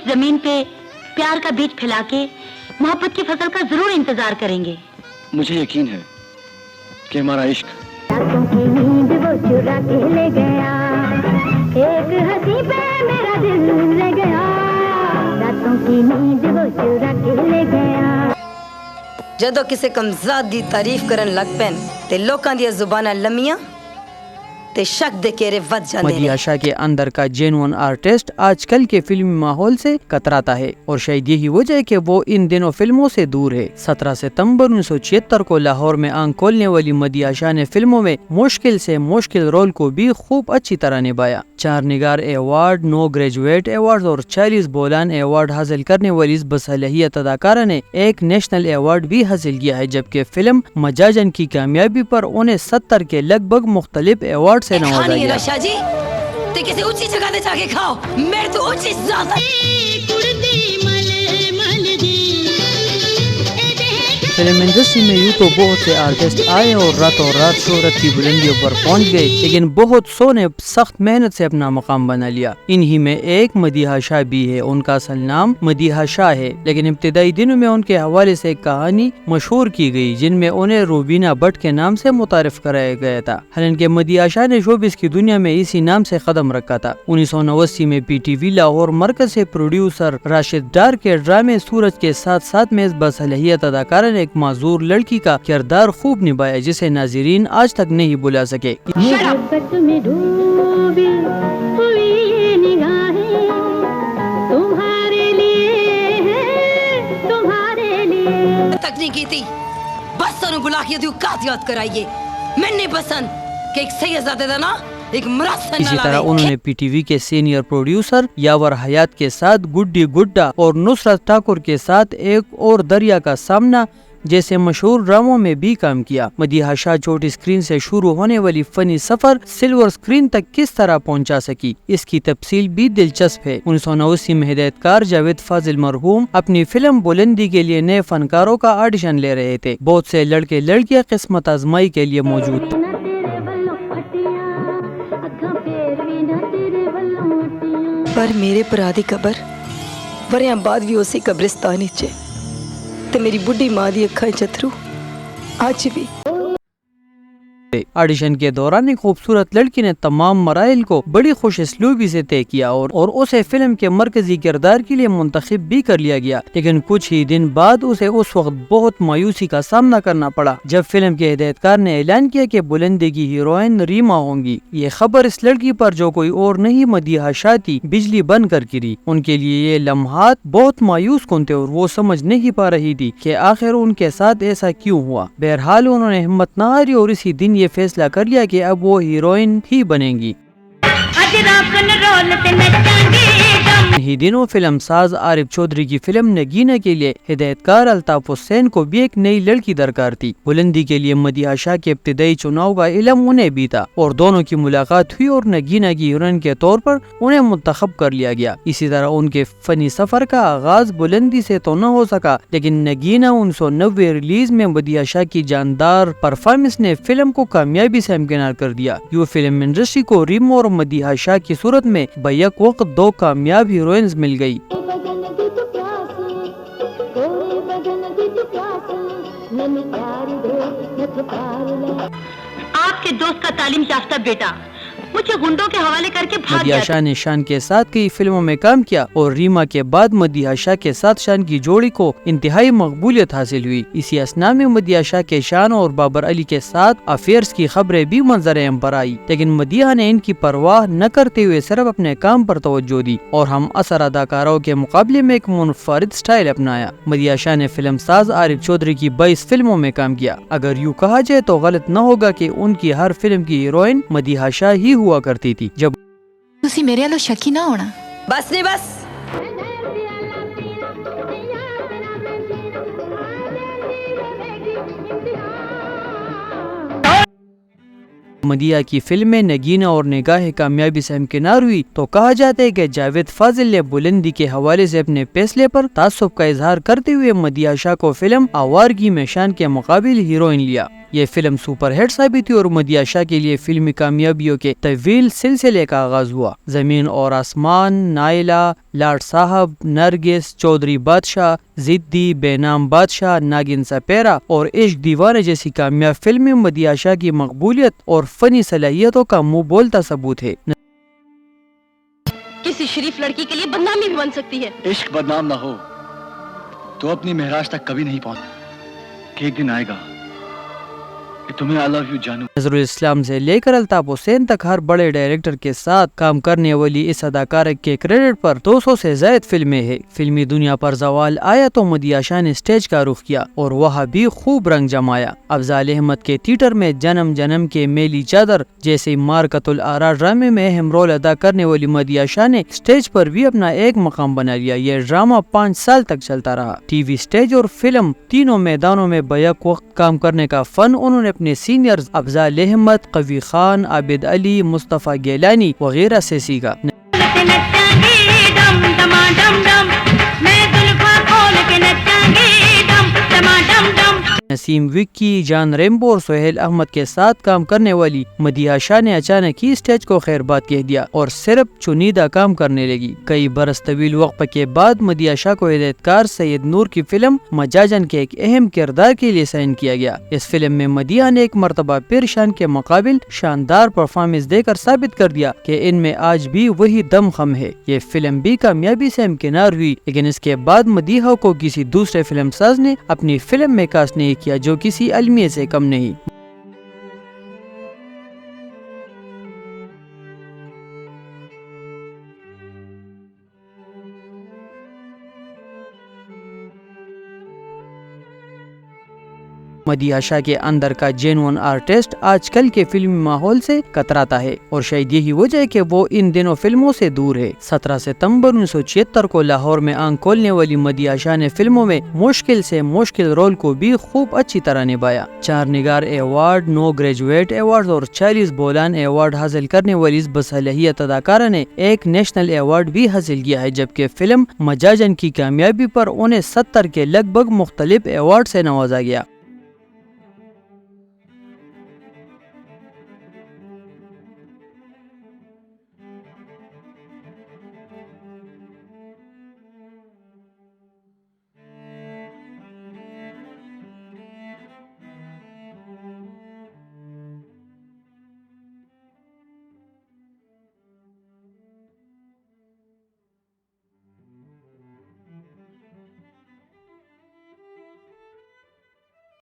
जमीन पे प्यार का बीज फैला के मोहब्बत की फसल का जरूर इंतजार करेंगे। मुझे यकीन है कि हमारा इश्क रातों की नींद वो चुरा के ले गया, एक हंसी पे मेरा दिल ले गया, रातों की नींद वो चुरा के ले गया। ਜਦੋਂ ਕਿਸੇ ਕਮਜ਼ਾਦ ਦੀ ਤਾਰੀਫ ਕਰਨ ਲੱਗ ਪੈਣ ਤੇ ਲੋਕਾਂ ਦੀਆਂ ਜ਼ੁਬਾਨਾਂ ਲੰਮੀਆਂ ते शक दे केरे वध जाते हैं। मदिहाशा के अंदर का जेन्युइन आर्टिस्ट आजकल के फिल्मी माहौल से कतराता है और शायद यही वजह है कि वो इन दिनों फिल्मों से दूर है। 17 सितंबर 1976 को लाहौर में आंख खोलने वाली मदिहाशा ने फिल्मों में मुश्किल से मुश्किल रोल को भी खूब अच्छी तरह निभाया। 4 निगार अवार्ड, 9 ग्रेजुएट अवार्ड और 40 बोलान अवार्ड हासिल करने वाली इस बसलियत अदाकारा ने एक नेशनल अवार्ड भी हासिल किया है, जबकि फिल्म मजाजन की कामयाबी पर उन्हें 70 के लगभग मुख्तलिफ अवार्ड से नवाजा गया। शाहजी, ते किसी ऊंची जगह पे जाके खाओ, मेरे तो ऊंची ज़ात फिल्म इंडस्ट्री में यूँ तो बहुत से आर्टिस्ट आए और रातों रात शोहरत की बुलंदियों पर पहुंच गए, लेकिन बहुत सौ ने सख्त मेहनत से अपना मकाम बना लिया। इन्हीं में एक मदिहाशा भी है। उनका असल नाम मदिहाशा है, लेकिन इब्तिदाई दिनों में उनके हवाले से एक कहानी मशहूर की गई जिनमें उन्हें रूबीना भट्ट के नाम से मुतारिफ कराया गया था। हालांकि मदिहाशा ने शोबिस की दुनिया में इसी नाम से कदम रखा था। 1989 में PTV लाहौर मरकज से प्रोड्यूसर राशिद डार के ड्रामे सूरज के साथ साथ में इस बसलियत अदाकारा ने एक माजूर लड़की का किरदार खूब निभाया, जिसे नाज़रीन आज तक नहीं भुला सके। मोहब्बत में डूबी हुई निगाहें तुम्हारे लिए है, तुम्हारे लिए तक नहीं की थी। बस उन्हें बुला के औकात याद कराइए। मैं नहीं पसंद कि एक सैयदजादे दा ना एक मरासन इसी तरह उन्होंने PTV के सीनियर प्रोड्यूसर यावर हयात के साथ गुड्डी गुड्डा और नुसरत ठाकुर के साथ एक और दरिया का सामना जैसे मशहूर ड्रामों में भी काम किया। मदिहाशा छोटी स्क्रीन से शुरू होने वाली फनी सफर सिल्वर स्क्रीन तक किस तरह पहुंचा सकी, इसकी तफसील भी दिलचस्प है। 1989 में हिदायतकार जावेद फाजिल मरहूम अपनी फिल्म बुलंदी के लिए नए फनकारों का ऑडिशन ले रहे थे। बहुत से लड़के लड़कियां किस्मत आजमाई के लिए मौजूद थे। पर मेरे भरा दी कबर वरियां बाद भी उसी कब्रिस्तान च ते मेरी बुढ़ी मां दी अखां च अथरू अज भी। ऑडिशन के दौरान एक खूबसूरत लड़की ने तमाम मराइल को बड़ी खुश इसलूबी से तय किया और उसे फिल्म के मरकजी किरदार के लिए मुंतखब भी कर लिया गया, लेकिन कुछ ही दिन बाद उसे उस वक्त बहुत मायूसी का सामना करना पड़ा जब फिल्म के हिदायतकार ने ऐलान किया कि बुलंदी की हीरोइन रीमा होंगी। ये खबर इस लड़की पर, जो कोई और नहीं मदिहाशा थी, बिजली बन कर गिरी। उनके लिए ये लम्हात बहुत मायूस कुन थे और वो समझ नहीं पा रही थी कि आखिर उनके साथ ऐसा क्यों हुआ। बहरहाल उन्होंने हिम्मत न हारी और इसी दिन ये फैसला कर लिया कि अब वो हीरोइन ही बनेंगी। ही दिनों फिल्म साज आरिफ चौधरी की फिल्म नगीना के लिए हिदायतकार अल्ताफ हुसैन को भी एक नई लड़की दरकार थी। बुलंदी के लिए मदिहाशा के इब्तिदाई चुनाव का इल्म उन्हें भी था और दोनों की मुलाकात हुई और नगीना की हीरोइन के तौर पर उन्हें मुंतखब कर लिया गया। इसी तरह उनके फनी सफर का आगाज बुलंदी से तो न हो सका, लेकिन नगीना 1990 रिलीज में मदिहाशा की जानदार परफॉर्मेंस ने फिल्म को कामयाबी से हमकिनार कर दिया। ये फिल्म इंडस्ट्री को रीमा और मदिहाशा की सूरत में बैक वक्त 2 कामयाब हीरोइंस मिल गई। आपके दोस्त का तालीम याफ्ता बेटा मुझे गुंडों के हवाले करके भाग गया। मदिहाशा ने शान के साथ कई फिल्मों में काम किया और रीमा के बाद मदिहाशा के साथ शान की जोड़ी को इंतहाई मकबूलियत हासिल हुई। इसी असना में मदिहाशा के शान और बाबर अली के साथ अफेयर्स की खबरें भी मंजर आम पर आई, लेकिन मदिहा ने इनकी परवाह न करते हुए सिर्फ अपने काम पर तवज्जो दी और हम असर अदाकारों के मुकाबले में एक मुनफरिद स्टाइल अपनाया। मदिहाशा ने फिल्म साज आरिफ चौधरी की 22 फिल्मों में काम किया। अगर यूँ कहा जाए तो गलत न होगा कि उनकी हर फिल्म की हीरोइन मदिहाशा ही हुआ करती थी। जब तुसी मेरे वालों शकी ना होना। बस नहीं बस। مدیحہ کی فلمیں نگینہ اور نگاہ کامیابی سے ہمکنار ہوئی تو کہا جاتا ہے کہ جاوید فاضل نے بلندی کے حوالے سے اپنے فیصلے پر تعصب کا اظہار کرتے ہوئے مدیحہ شاہ کو فلم آوارگی میں شان کے مقابل ہیروئن لیا۔ یہ فلم سپر ہٹ ثابت ہوئی اور مدیحہ شاہ کے لیے فلمی کامیابیوں کے طویل سلسلے کا آغاز ہوا۔ زمین اور آسمان، نائلہ، لاٹ صاحب، نرگس، چودھری بادشاہ، ضدی، بے نام بادشاہ، ناگن سپیرا اور عشق دیوانے جیسی کامیاب فلمیں مدیحہ شاہ کی مقبولیت اور فنی صلاحیتوں کا منہ بولتا ثبوت ہے۔ کسی شریف لڑکی کے لیے بدنامی بھی بن سکتی ہے۔ عشق بدنام نہ ہو تو اپنی معراج تک کبھی نہیں پہنچ کہ ایک دن آئے گا کہ تمہیں I love you جانو۔ نظر الاسلام سے لے کر الطاف حسین تک ہر بڑے ڈائریکٹر کے ساتھ کام کرنے والی اس اداکارہ کے کریڈٹ پر 200 سے زائد فلمیں ہیں۔ فلمی دنیا پر زوال آیا تو مدیحہ شاہ نے سٹیج کا رخ کیا اور وہاں بھی خوب رنگ جمایا۔ افضال احمد کے تھیٹر میں جنم جنم کے میلی چادر جیسے مارکت الآرا ڈرامے میں اہم رول ادا کرنے والی مدیحہ شاہ نے سٹیج پر بھی اپنا ایک مقام بنا لیا۔ یہ ڈرامہ 5 سال تک چلتا رہا۔ ٹی وی، سٹیج اور فلم تینوں میدانوں میں بیک وقت کام کرنے کا فن انہوں نے اپنے سینئرز افضال احمد، قوی خان، عابد علی، مصطفیٰ گیلانی وغیرہ سے سیکھا۔ نسیم وکی، جان ریمبو اور سہیل احمد کے ساتھ کام کرنے والی مدیحہ شاہ نے اچانک ہی اسٹیج کو خیر بات کہہ دیا اور صرف چنیدہ کام کرنے لگی۔ کئی برس طویل وقفے کے بعد مدیحہ شاہ کو ہدایتکار سید نور کی فلم مجاجن کے ایک اہم کردار کے لیے سائن کیا گیا۔ اس فلم میں مدیحہ نے ایک مرتبہ پھر شان کے مقابل شاندار پرفارمنس دے کر ثابت کر دیا کہ ان میں آج بھی وہی دم خم ہے۔ یہ فلم بھی کامیابی سے ہمکنار ہوئی، لیکن اس کے بعد مدیحہ کو کسی دوسرے فلم ساز نے اپنی فلم میں کاسٹ نہیں کیا جو کسی المیہ سے کم نہیں۔ مدیحہ شاہ کے اندر کا جینون آرٹسٹ آج کل کے فلمی ماحول سے کتراتا ہے اور شاید یہی وجہ ہے کہ وہ ان دنوں فلموں سے دور ہے۔ 17 ستمبر 1976 کو لاہور میں آنکھ کھولنے والی مدیحہ شاہ نے فلموں میں مشکل سے مشکل رول کو بھی خوب اچھی طرح نبھایا۔ 4 نگار ایوارڈ، 9 گریجویٹ ایوارڈ اور 40 بولان ایوارڈ حاصل کرنے والی اس باصلاحیت اداکارہ نے ایک نیشنل ایوارڈ بھی حاصل کیا ہے، جبکہ فلم مجاجن کی کامیابی پر انہیں 70 کے لگ بھگ مختلف ایوارڈ سے نوازا گیا۔